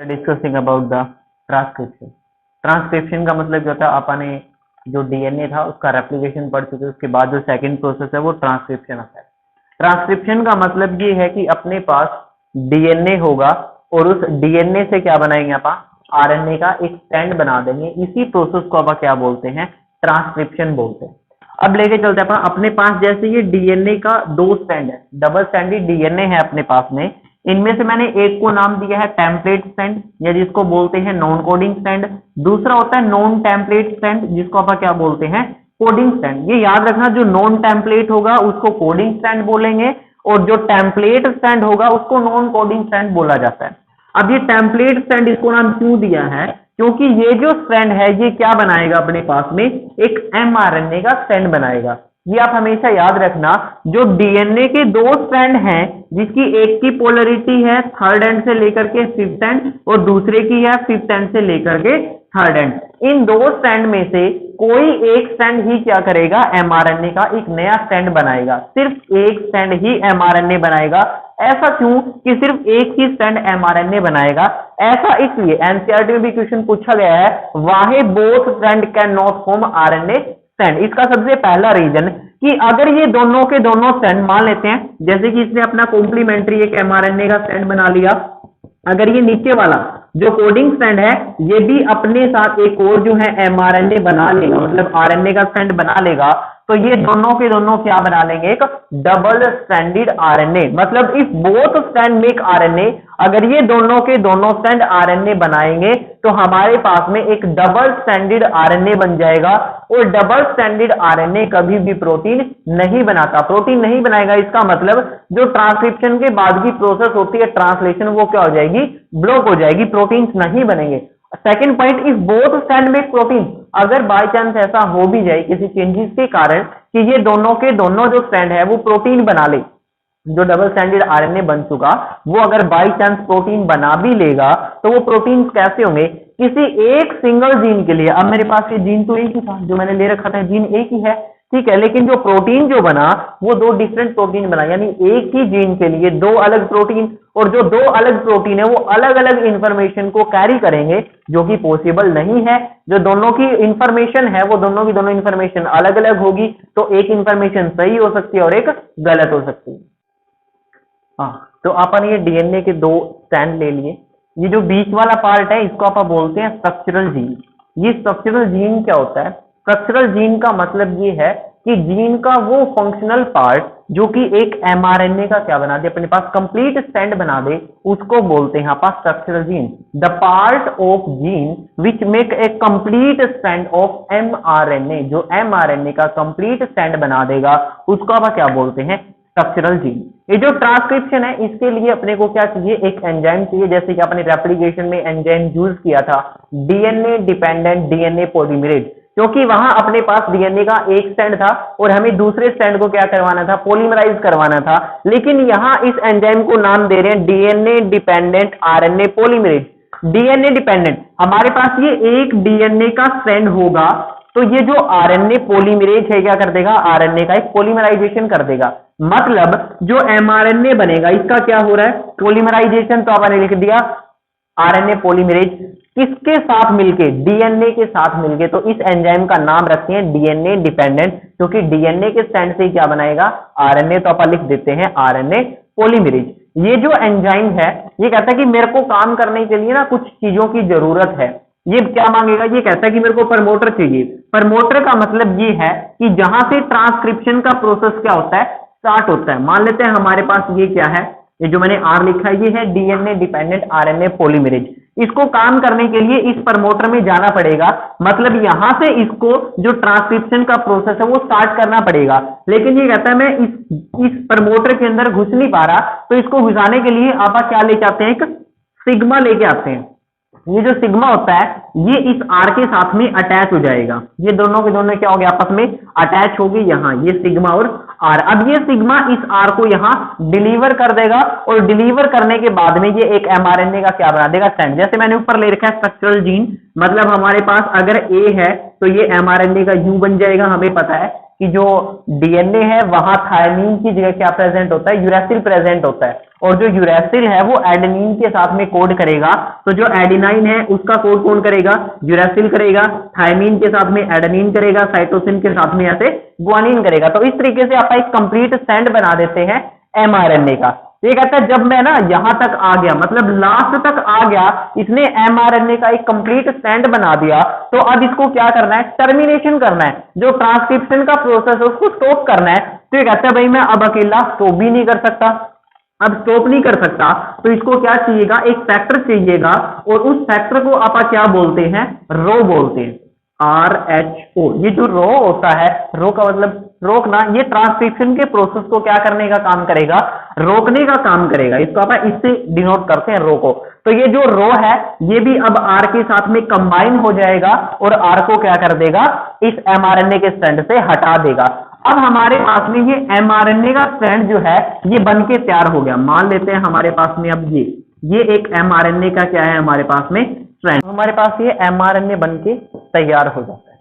Discussing about the transcription. Transcription का मतलब क्या होता है, आपने जो डीएनए था उसका रेप्लिकेशन पढ़ चुके, उसके बाद जो सेकंड प्रोसेस है वो ट्रांसक्रिप्शन आता है। ट्रांसक्रिप्शन का मतलब ये है कि अपने पास डीएनए होगा और उस डीएनए से क्या बनाएंगे आप, आरएनए का एक स्ट्रैंड बना देंगे। इसी प्रोसेस को आप क्या बोलते हैं, ट्रांसक्रिप्शन बोलते हैं। अब लेके चलते हैं अपने पास, जैसे ये डीएनए का दो स्ट्रैंड है, डबल स्ट्रैंडेड डीएनए है अपने पास में। इनमें से मैंने एक को नाम दिया है टेम्पलेट स्ट्रैंड, या जिसको बोलते हैं नॉन कोडिंग स्ट्रैंड। दूसरा होता है नॉन टेम्पलेट स्ट्रैंड, जिसको आप क्या बोलते हैं, कोडिंग स्ट्रैंड। ये याद रखना, जो नॉन टेम्पलेट होगा उसको कोडिंग स्ट्रैंड बोलेंगे और जो टेम्पलेट स्ट्रैंड होगा उसको नॉन कोडिंग स्ट्रैंड बोला जाता है। अब ये टेम्पलेट स्ट्रैंड इसको नाम क्यों दिया है, क्योंकि ये जो स्ट्रैंड है ये क्या बनाएगा अपने पास में, एक एमआरएनए का स्ट्रैंड बनाएगा। ये आप हमेशा याद रखना, जो डीएनए के दो स्ट्रैंड हैं, जिसकी एक की पोलरिटी है थर्ड एंड से लेकर के फिफ्थ एंड और दूसरे की है फिफ्थ एंड से लेकर के थर्ड एंड, इन दो स्ट्रैंड में से कोई एक स्ट्रैंड ही क्या करेगा, एमआरएनए का एक नया स्ट्रैंड बनाएगा। सिर्फ एक स्ट्रैंड ही एमआरएनए बनाएगा। ऐसा क्यों कि सिर्फ एक ही स्ट्रैंड एमआरएनए बनाएगा? ऐसा इसलिए एनसीईआरटी में भी क्वेश्चन पूछा गया है, why both strand can not form RNA strand. इसका सबसे पहला रीजन कि अगर ये दोनों के दोनों स्ट्रैंड, मान लेते हैं जैसे कि इसने अपना कॉम्प्लीमेंट्री एक एमआरएनए का स्ट्रैंड बना लिया, अगर ये नीचे वाला जो कोडिंग स्ट्रैंड है ये भी अपने साथ एक और जो है एमआरएनए बना लेगा, मतलब आरएनए का स्ट्रैंड बना लेगा, तो ये दोनों के दोनों क्या बना लेंगे, एक डबल स्ट्रैंडेड आरएनए। मतलब if both strand make RNA, अगर ये दोनों के दोनों स्ट्रैंड आरएनए बनाएंगे तो हमारे पास में एक डबल स्ट्रैंडेड आरएनए बन जाएगा। और डबल स्ट्रैंडेड आरएनए कभी भी प्रोटीन नहीं बनाता, प्रोटीन नहीं बनाएगा। इसका मतलब जो ट्रांसक्रिप्शन के बाद की प्रोसेस होती है ट्रांसलेशन, वो क्या हो जाएगी, ब्लॉक हो जाएगी, प्रोटीन नहीं बनेंगे। Second point, if both strand make protein, अगर बाय चांस ऐसा हो भी जाए किसी चेंजेस के कारण कि ये दोनों के दोनों जो स्ट्रैंड है वो प्रोटीन बना ले, जो डबल स्ट्रैंडेड आरएनए बन चुका वो अगर बाय चांस प्रोटीन बना भी लेगा, तो वो प्रोटीन कैसे होंगे, किसी एक सिंगल जीन के लिए। अब मेरे पास ये जीन तो एक ही था, जो मैंने ले रखा था जीन एक ही है, ठीक है, लेकिन जो प्रोटीन जो बना वो दो डिफरेंट प्रोटीन बना, यानी एक ही जीन के लिए दो अलग प्रोटीन, और जो दो अलग प्रोटीन है वो अलग अलग इंफॉर्मेशन को कैरी करेंगे, जो कि पॉसिबल नहीं है। जो दोनों की इंफॉर्मेशन है वो दोनों की दोनों इंफॉर्मेशन अलग अलग होगी, तो एक इंफॉर्मेशन सही हो सकती है और एक गलत हो सकती है। हाँ, तो अपन ये डीएनए के दो स्ट्रैंड ले लिए। ये जो बीच वाला पार्ट है इसको आप बोलते हैं स्ट्रक्चरल जीन। ये स्ट्रक्चरल जीन क्या होता है? स्ट्रक्चरल जीन का मतलब ये है कि जीन का वो फंक्शनल पार्ट जो कि एक एमआरएनए का क्या बना दे, अपने पास कंप्लीट स्ट्रैंड बना दे, उसको बोलते हैं आप structural gene. The part of gene which make a complete strand of mRNA, जो एमआरएनए का कंप्लीट स्ट्रैंड बना देगा उसको आप क्या बोलते हैं, स्ट्रक्चरल जीन। ये जो ट्रांसक्रिप्शन है इसके लिए अपने को क्या चाहिए, एक एंजाइम चाहिए। जैसे कि अपने रेप्लिकेशन में एंजाइम यूज किया था, डीएनए डिपेंडेंट डीएनए पॉलीमरेज, क्योंकि वहां अपने पास डीएनए का एक स्ट्रैंड था और हमें दूसरे स्ट्रैंड को क्या करवाना था, पॉलीमराइज करवाना था। लेकिन यहां इस एंजाइम को नाम दे रहे हैं DNA dependent RNA polymerase. DNA dependent, हमारे पास ये एक डीएनए का स्ट्रैंड होगा तो ये जो आरएनए पॉलीमरेज है क्या कर देगा, आरएनए का एक पॉलीमराइजेशन कर देगा। मतलब जो एमआरएनए बनेगा इसका क्या हो रहा है, पॉलीमराइजेशन। तो आपने लिख दिया आरएनए पॉलीमरेज किसके साथ मिलके, डीएनए के साथ मिलके। तो इस एंजाइम का नाम रखते हैं डीएनए डिपेंडेंट, क्योंकि डीएनए के स्ट्रैंड से क्या बनाएगा, आरएनए। तो अपन लिख देते हैं आरएनए पॉलीमरेज। ये जो एंजाइम है ये कहता है कि मेरे को काम करने के लिए ना कुछ चीजों की जरूरत है। ये क्या मांगेगा, ये कहता है कि मेरे को प्रमोटर चाहिए। प्रमोटर का मतलब ये है कि जहां से ट्रांसक्रिप्शन का प्रोसेस क्या होता है, स्टार्ट होता है। मान लेते हैं हमारे पास ये क्या है, ये जो मैंने आर लिखा है ये है डीएनए डिपेंडेंट आरएनए पॉलीमरेज। इसको काम करने के लिए इस प्रमोटर में जाना पड़ेगा, मतलब यहां से इसको जो ट्रांसक्रिप्शन का प्रोसेस है वो स्टार्ट करना पड़ेगा। लेकिन ये कहता है मैं इस प्रमोटर के अंदर घुस नहीं पा रहा, तो इसको घुसाने के लिए आप क्या लेके आते हैं, एक सिग्मा लेके आते हैं। ये जो सिग्मा होता है ये इस आर के साथ में अटैच हो जाएगा, ये दोनों के दोनों क्या हो गया, आपस में अटैच हो गई यहाँ, ये सिग्मा और आर। अब ये सिग्मा इस आर को यहाँ डिलीवर कर देगा और डिलीवर करने के बाद में ये एक एमआरएनए का क्या बना देगा, स्ट्रैंड। जैसे मैंने ऊपर ले रखा है स्ट्रक्चरल जीन, मतलब हमारे पास अगर ए है तो ये एमआरएनए का यू बन जाएगा। हमें पता है कि जो डीएनए है वहां थायमीन की जगह क्या प्रेजेंट होता है, यूरेसिल प्रेजेंट होता है, और जो यूरेसिल है वो एडेनिन के साथ में कोड करेगा। तो जो एडेनाइन है उसका कोड कौन करेगा, यूरेसिल करेगा, थायमीन के साथ में एडेनिन करेगा, साइटोसिन के साथ में ऐसे ग्वानिन करेगा। तो इस तरीके से आप एक कंप्लीट स्टैंड बना देते हैं एमआरएनए का। ये कहता है जब मैं ना यहां तक आ गया, मतलब लास्ट तक आ गया, इसने एमआरएनए का एक कंप्लीट स्टैंड बना दिया, तो अब इसको क्या करना है, टर्मिनेशन करना है, जो ट्रांसक्रिप्शन का प्रोसेस है उसको स्टॉप करना है। तो ये कहता है भाई मैं अब अकेला स्टॉप भी नहीं कर सकता, अब स्टॉप नहीं कर सकता, तो इसको क्या चाहिएगा, एक फैक्टर चाहिएगा, और उस फैक्टर को आप क्या बोलते हैं, रो बोलते हैं, RH O। ये जो रो होता है, रो का मतलब रोकना, ये ट्रांसक्रिप्शन के प्रोसेस को क्या करने का काम करेगा, रोकने का काम करेगा। इसको आप इससे डिनोट करते हैं रो को। तो ये जो रो है ये भी अब R के साथ में कंबाइन हो जाएगा और R को क्या कर देगा, इस mRNA के स्ट्रैंड से हटा देगा। अब हमारे पास में ये mRNA का स्ट्रैंड जो है ये बन के तैयार हो गया। मान लेते हैं हमारे पास में अब ये एक mRNA का क्या है हमारे पास में स्ट्रैंड, हमारे पास ये mRNA बन के तैयार हो जाता है।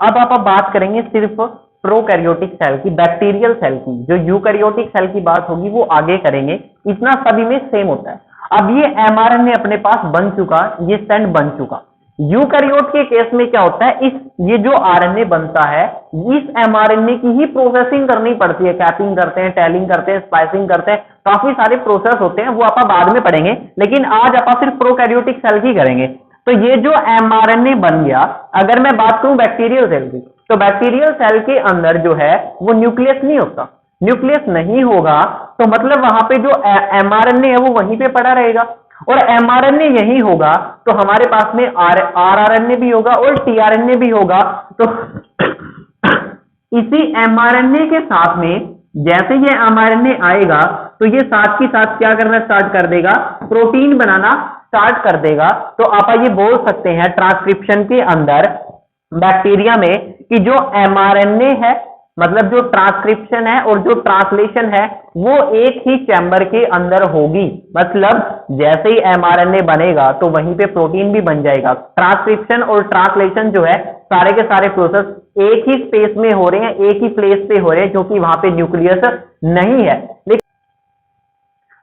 अब आप बात करेंगे सिर्फ प्रोकैरियोटिक सेल की, बैक्टीरियल सेल की। जो यूकैरियोटिक सेल की बात होगी वो आगे करेंगे, इतना सभी में सेम होता है। अब ये mRNA अपने पास बन चुका, ये स्टैंड बन चुका। यूकैरियोट के केस में क्या होता है, ये जो आरएनए बनता है इस mRNA की ही प्रोसेसिंग करनी पड़ती है, कैपिंग करते हैं, टेलिंग करते हैं, स्प्लाइसिंग करते हैं, काफी सारे प्रोसेस होते हैं, वो आप बाद में पढ़ेंगे, लेकिन आज आप सिर्फ प्रोकैरियोटिक सेल की करेंगे। तो ये जो mRNA बन गया, अगर मैं बात करूं बैक्टीरियल सेल की, तो बैक्टीरियल सेल के अंदर जो है वो न्यूक्लियस नहीं होता। न्यूक्लियस नहीं होगा तो मतलब वहां पे जो mRNA है वो वहीं पे पड़ा रहेगा, और mRNA यही होगा तो हमारे पास में rRNA भी होगा और tRNA भी होगा। तो इसी mRNA के साथ में जैसे ये mRNA आएगा तो ये साथ ही साथ क्या करना स्टार्ट कर देगा, प्रोटीन बनाना स्टार्ट कर देगा। तो आप ये बोल सकते हैं ट्रांसक्रिप्शन के अंदर बैक्टीरिया में कि जो mRNA है, मतलब जो ट्रांसक्रिप्शन है और जो ट्रांसलेशन है वो एक ही चैम्बर के अंदर होगी। मतलब जैसे ही mRNA बनेगा तो वहीं पे प्रोटीन भी बन जाएगा। ट्रांसक्रिप्शन और ट्रांसलेशन जो है सारे के सारे प्रोसेस एक ही स्पेस में हो रहे हैं, एक ही प्लेस पे हो रहे हैं, क्योंकि वहां पे न्यूक्लियस नहीं है। लेकिन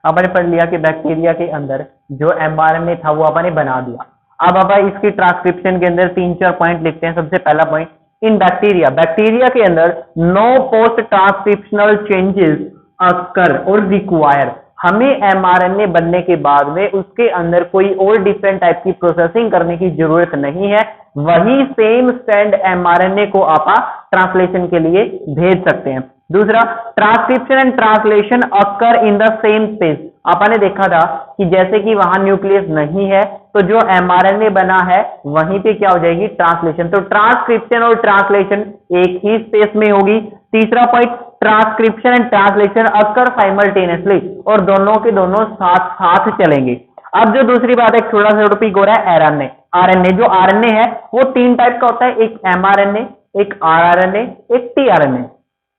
आपने पढ़ लिया कि बैक्टीरिया के अंदर जो mRNA था वो आपने बना दिया। अब आप इसकी ट्रांसक्रिप्शन के अंदर 3-4 पॉइंट लिखते हैं। सबसे पहला पॉइंट, इन बैक्टीरिया के अंदर no post transcriptional changes occur और रिक्वायर। हमें mRNA बनने के बाद में उसके अंदर कोई और डिफरेंट टाइप की प्रोसेसिंग करने की जरूरत नहीं है, वही सेम स्टैंड mRNA को आप ट्रांसलेशन के लिए भेज सकते हैं। दूसरा, transcription and translation occur in the same space. आपने देखा था कि जैसे कि वहां न्यूक्लियस नहीं है तो जो mRNA बना है वहीं पे क्या हो जाएगी, ट्रांसलेशन। तो ट्रांसक्रिप्शन और ट्रांसलेशन एक ही स्पेस में होगी। तीसरा point, transcription and translation occur simultaneously, और दोनों के दोनों साथ साथ चलेंगे। अब जो दूसरी बात है, छोटा सा टॉपिक हो रहा है आरएनए। जो आरएनए है वो 3 टाइप का होता है, एक mRNA, एक rRNA, एक tRNA।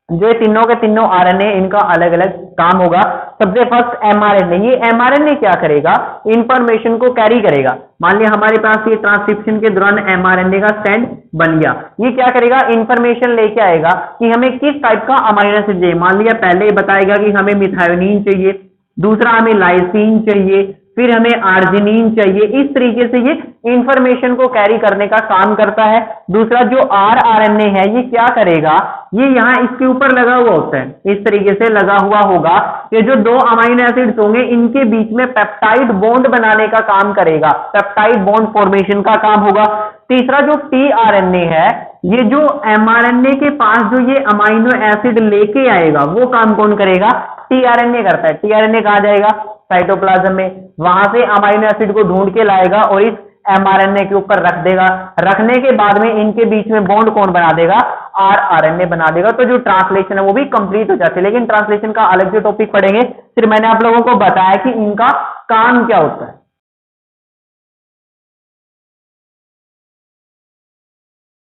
जो तीनों के तीनों आरएनए, इनका अलग अलग काम होगा। सबसे फर्स्ट mRNA, ये mRNA क्या करेगा, इंफॉर्मेशन को कैरी करेगा। मान लिया हमारे पास ये ट्रांसक्रिप्शन के दौरान mRNA का स्टैंड बन गया, ये क्या करेगा, इंफॉर्मेशन लेके आएगा कि हमें किस टाइप का अमीनो एसिड चाहिए। मान लिया पहले बताएगा कि हमें मिथायोनिन चाहिए, दूसरा हमें लाइसिन चाहिए, फिर हमें आर्जिनिन चाहिए। इस तरीके से ये इंफॉर्मेशन को कैरी करने का काम करता है। दूसरा जो rRNA है ये क्या करेगा, ये यहाँ इसके ऊपर लगा हुआ होता है, इस तरीके से लगा हुआ होगा। ये जो 2 अमीनो एसिड्स होंगे इनके बीच में पेप्टाइड बॉन्ड बनाने का काम करेगा, पेप्टाइड बॉन्ड फॉर्मेशन का काम होगा। तीसरा जो tRNA है, ये जो mRNA के पास जो ये अमीनो एसिड लेके आएगा वो काम कौन करेगा, tRNA करता है। tRNA कहाँ जाएगा, साइटोप्लाज्म में, वहां से अमीनो एसिड को ढूंढ के लाएगा और इस mRNA के ऊपर रख देगा। रखने के बाद में इनके बीच में बॉन्ड कौन बना देगा, rRNA बना देगा। तो जो ट्रांसलेशन है वो भी कंप्लीट हो जाती है। लेकिन ट्रांसलेशन का अलग से टॉपिक पढ़ेंगे। फिर मैंने आप लोगों को बताया कि इनका काम क्या होता है।